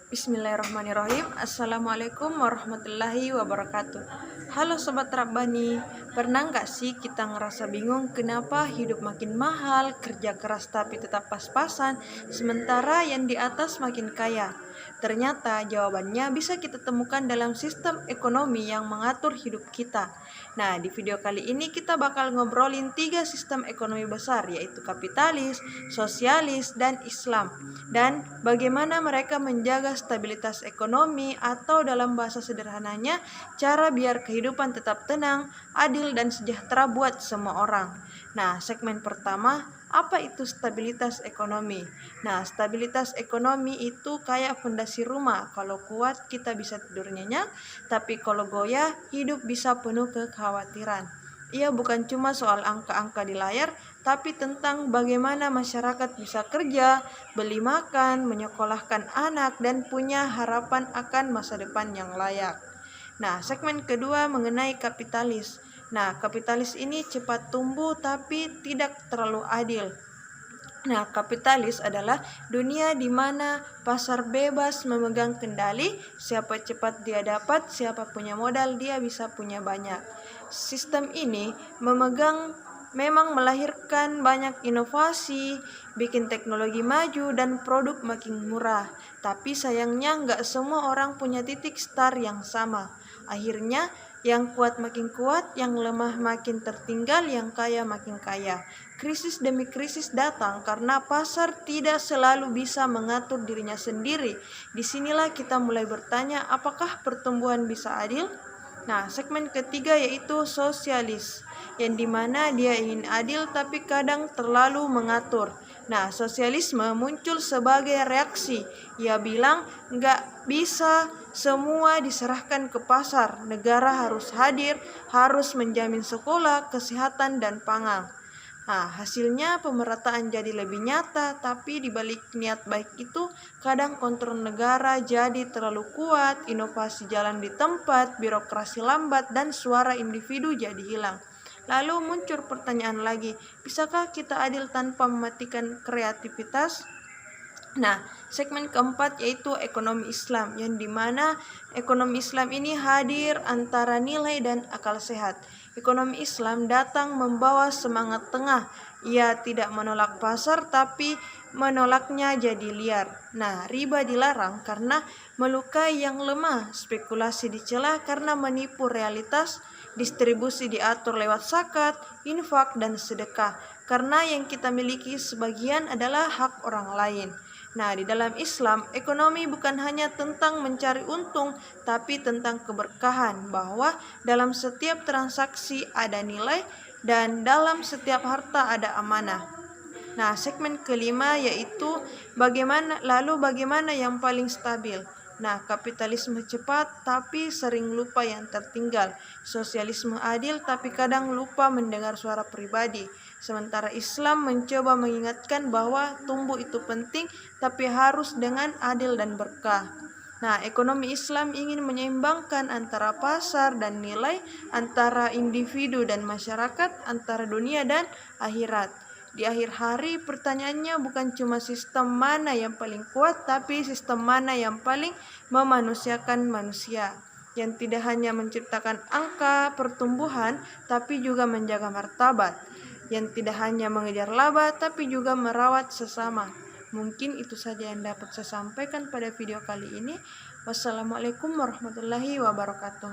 Bismillahirrahmanirrahim. Assalamualaikum warahmatullahi wabarakatuh. Halo Sobat Rabbani, pernah nggak sih kita ngerasa bingung kenapa hidup makin mahal, kerja keras tapi tetap pas-pasan, sementara yang di atas makin kaya? Ternyata jawabannya bisa kita temukan dalam sistem ekonomi yang mengatur hidup kita. Nah, di video kali ini kita bakal ngobrolin 3 sistem ekonomi besar, yaitu kapitalis, sosialis, dan Islam. Dan bagaimana mereka menjaga stabilitas ekonomi, atau dalam bahasa sederhananya, cara biar kehidupan tetap tenang, adil, dan sejahtera buat semua orang. Nah, segmen pertama, apa itu stabilitas ekonomi? Nah, stabilitas ekonomi itu kayak fondasi rumah. Kalau kuat, kita bisa tidur nyenyak, tapi kalau goyah, hidup bisa penuh kekhawatiran. Ia bukan cuma soal angka-angka di layar, tapi tentang bagaimana masyarakat bisa kerja, beli makan, menyekolahkan anak, dan punya harapan akan masa depan yang layak. Nah, segmen kedua mengenai kapitalis. Nah, kapitalis ini cepat tumbuh tapi tidak terlalu adil. Nah, kapitalis adalah dunia di mana pasar bebas memegang kendali, siapa cepat dia dapat, siapa punya modal dia bisa punya banyak. Sistem ini memang melahirkan banyak inovasi, bikin teknologi maju dan produk makin murah. Tapi sayangnya nggak semua orang punya titik start yang sama. Akhirnya yang kuat makin kuat, yang lemah makin tertinggal, yang kaya makin kaya. Krisis demi krisis datang karena pasar tidak selalu bisa mengatur dirinya sendiri. Disinilah kita mulai bertanya, apakah pertumbuhan bisa adil? Nah, segmen ketiga yaitu sosialis, yang dimana dia ingin adil tapi kadang terlalu mengatur. Nah, sosialisme muncul sebagai reaksi. Ia bilang nggak bisa semua diserahkan ke pasar. Negara harus hadir, harus menjamin sekolah, kesehatan, dan pangan. Nah, hasilnya pemerataan jadi lebih nyata, tapi di balik niat baik itu, kadang kontrol negara jadi terlalu kuat, inovasi jalan di tempat, birokrasi lambat, dan suara individu jadi hilang. Lalu muncul pertanyaan lagi, bisakah kita adil tanpa mematikan kreativitas? Nah, segmen keempat yaitu ekonomi Islam, yang dimana ekonomi Islam ini hadir antara nilai dan akal sehat. Ekonomi Islam datang membawa semangat tengah. Ia tidak menolak pasar tapi menolaknya jadi liar. Nah, riba dilarang karena melukai yang lemah, spekulasi dicela karena menipu realitas, distribusi diatur lewat zakat, infak, dan sedekah. Karena yang kita miliki sebagian adalah hak orang lain. Nah, di dalam Islam, ekonomi bukan hanya tentang mencari untung, tapi tentang keberkahan, bahwa dalam setiap transaksi ada nilai dan dalam setiap harta ada amanah. Nah, segmen kelima yaitu bagaimana yang paling stabil. Nah, kapitalisme cepat tapi sering lupa yang tertinggal. Sosialisme adil tapi kadang lupa mendengar suara pribadi. Sementara Islam mencoba mengingatkan bahwa tumbuh itu penting tapi harus dengan adil dan berkah. Nah, ekonomi Islam ingin menyeimbangkan antara pasar dan nilai, antara individu dan masyarakat, antara dunia dan akhirat. Di akhir hari, pertanyaannya bukan cuma sistem mana yang paling kuat, tapi sistem mana yang paling memanusiakan manusia, yang tidak hanya menciptakan angka pertumbuhan, tapi juga menjaga martabat, yang tidak hanya mengejar laba, tapi juga merawat sesama. Mungkin itu saja yang dapat saya sampaikan pada video kali ini. Wassalamualaikum warahmatullahi wabarakatuh.